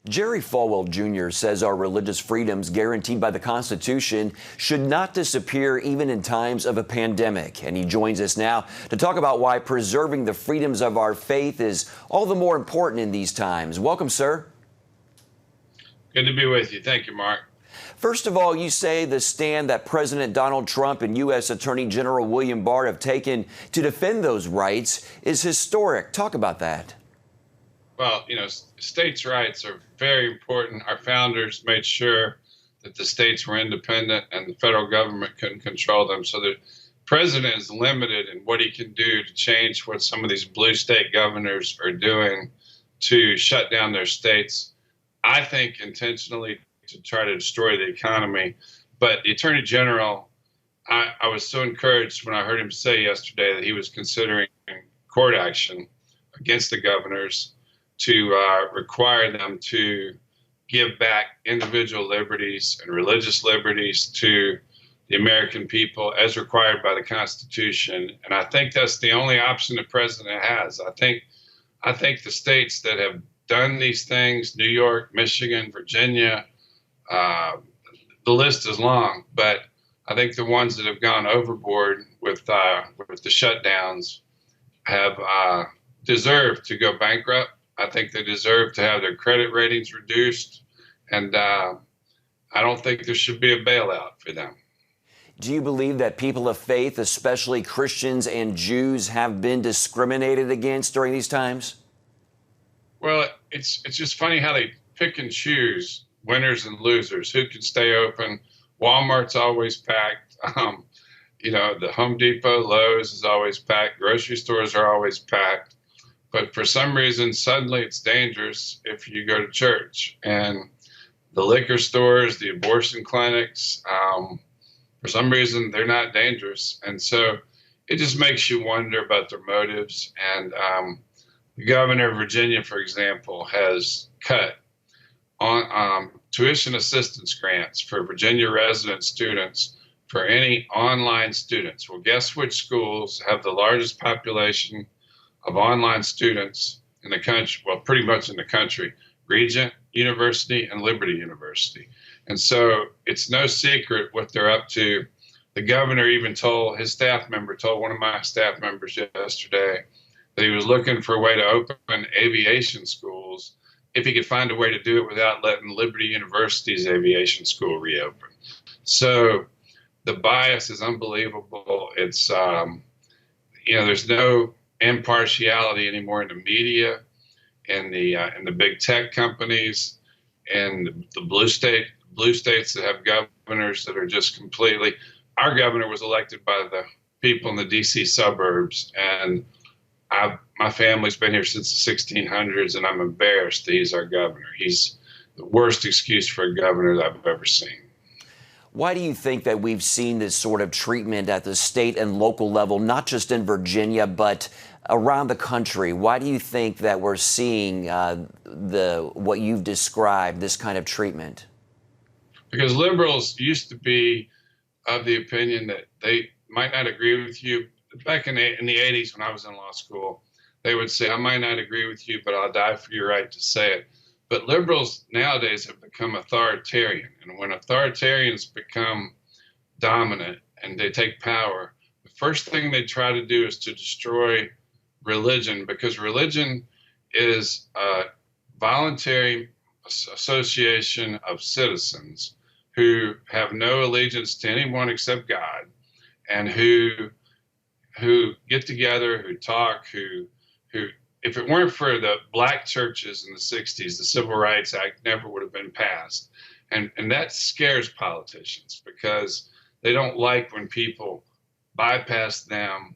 Jerry Falwell Jr. says our religious freedoms guaranteed by the Constitution should not disappear even in times of a pandemic. And he joins us now to talk about why preserving the freedoms of our faith is all the more important in these times. Welcome, sir. Good to be with you. Thank you, Mark. First of all, you say the stand that President Donald Trump and U.S. Attorney General William Barr have taken to defend those rights is historic. Talk about that. Well, states' rights are very important. Our founders made sure that the states were independent and the federal government couldn't control them. So the president is limited in what he can do to change what some of these blue state governors are doing to shut down their states, I think intentionally to try to destroy the economy. But the Attorney General, I was so encouraged when I heard him say yesterday that he was considering court action against the governors to require them to give back individual liberties and religious liberties to the American people as required by the Constitution. And I think that's the only option the president has. I think the states that have done these things, New York, Michigan, Virginia, the list is long, but I think the ones that have gone overboard with the shutdowns have deserved to go bankrupt. I think they deserve to have their credit ratings reduced, and I don't think there should be a bailout for them. Do you believe that people of faith, especially Christians and Jews, have been discriminated against during these times? Well, it's just funny how they pick and choose winners and losers, who can stay open. Walmart's always packed. The Home Depot, Lowe's is always packed. Grocery stores are always packed. But for some reason, suddenly it's dangerous if you go to church. And the liquor stores, the abortion clinics, for some reason, they're not dangerous. And so it just makes you wonder about their motives. And the governor of Virginia, for example, has cut on tuition assistance grants for Virginia resident students for any online students. Well, guess which schools have the largest population of online students in the country? Well, pretty much in the country: Regent University and Liberty University. And so it's no secret what they're up to. The governor even told one of my staff members yesterday that he was looking for a way to open aviation schools if he could find a way to do it without letting Liberty University's aviation school reopen. So the bias is unbelievable. It's, there's no impartiality anymore in the media and the big tech companies and the blue states that have governors that are just completely. Our governor was elected by the people in the DC suburbs, and my family's been here since the 1600s, and I'm embarrassed that he's our governor. He's the worst excuse for a governor that I've ever seen. Why do you think that we've seen this sort of treatment at the state and local level, not just in Virginia, but around the country? Why do you think that we're seeing what you've described, this kind of treatment? Because liberals used to be of the opinion that they might not agree with you. Back in the 80s, when I was in law school, they would say, I might not agree with you, but I'll die for your right to say it. But liberals nowadays have become authoritarian. And when authoritarians become dominant and they take power, the first thing they try to do is to destroy religion, because religion is a voluntary association of citizens who have no allegiance to anyone except God, and who get together, who talk, who if it weren't for the black churches in the 60s, the Civil Rights Act never would have been passed. And that scares politicians, because they don't like when people bypass them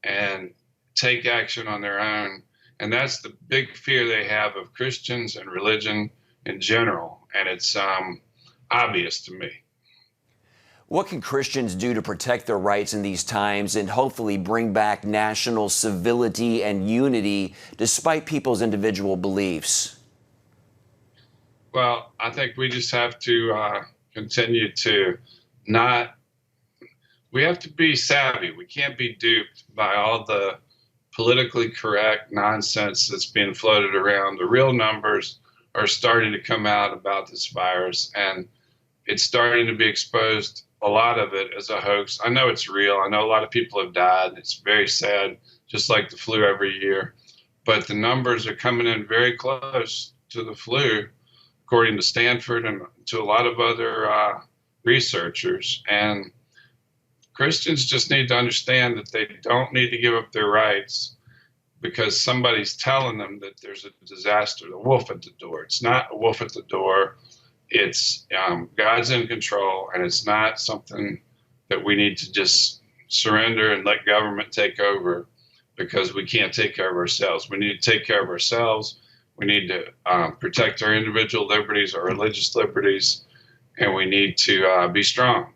and take action on their own. And that's the big fear they have of Christians and religion in general. And it's obvious to me. What can Christians do to protect their rights in these times and hopefully bring back national civility and unity despite people's individual beliefs? Well, I think we just have to continue to we have to be savvy. We can't be duped by all the politically correct nonsense that's being floated around. The real numbers are starting to come out about this virus, and it's starting to be exposed, a lot of it, as a hoax. I know it's real. I know a lot of people have died. It's very sad, just like the flu every year. But the numbers are coming in very close to the flu, according to Stanford and to a lot of other researchers. And Christians just need to understand that they don't need to give up their rights because somebody's telling them that there's a disaster, a wolf at the door. It's not a wolf at the door. It's God's in control, and it's not something that we need to just surrender and let government take over because we can't take care of ourselves. We need to take care of ourselves. We need to protect our individual liberties, our religious liberties, and we need to be strong.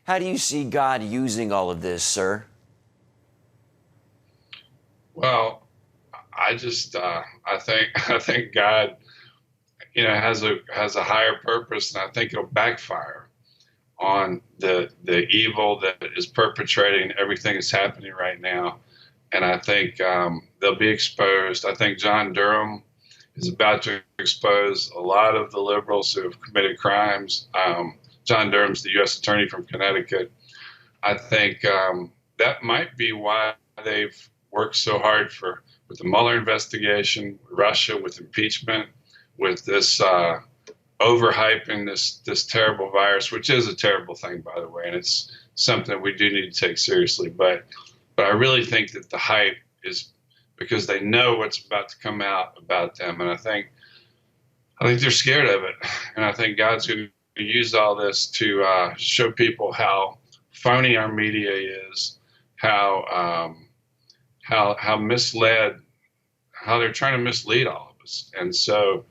How do you see God using all of this, sir? Well, I just I think God, has a higher purpose, and I think it'll backfire on the evil that is perpetrating everything that's happening right now. And I think they'll be exposed. I think John Durham is about to expose a lot of the liberals who have committed crimes. John Durham's the U.S. attorney from Connecticut. I think that might be why they've worked so hard with the Mueller investigation, Russia, with impeachment, with this overhyping this terrible virus, which is a terrible thing, by the way, and it's something we do need to take seriously. But I really think that the hype is because they know what's about to come out about them, and I think they're scared of it, and I think God's going to use all this to show people how phony our media is, how misled, how they're trying to mislead all of us, and so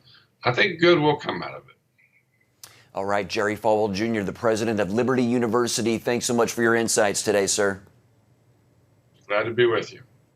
I think good will come out of it. All right, Jerry Falwell Jr., the president of Liberty University, thanks so much for your insights today, sir. Glad to be with you.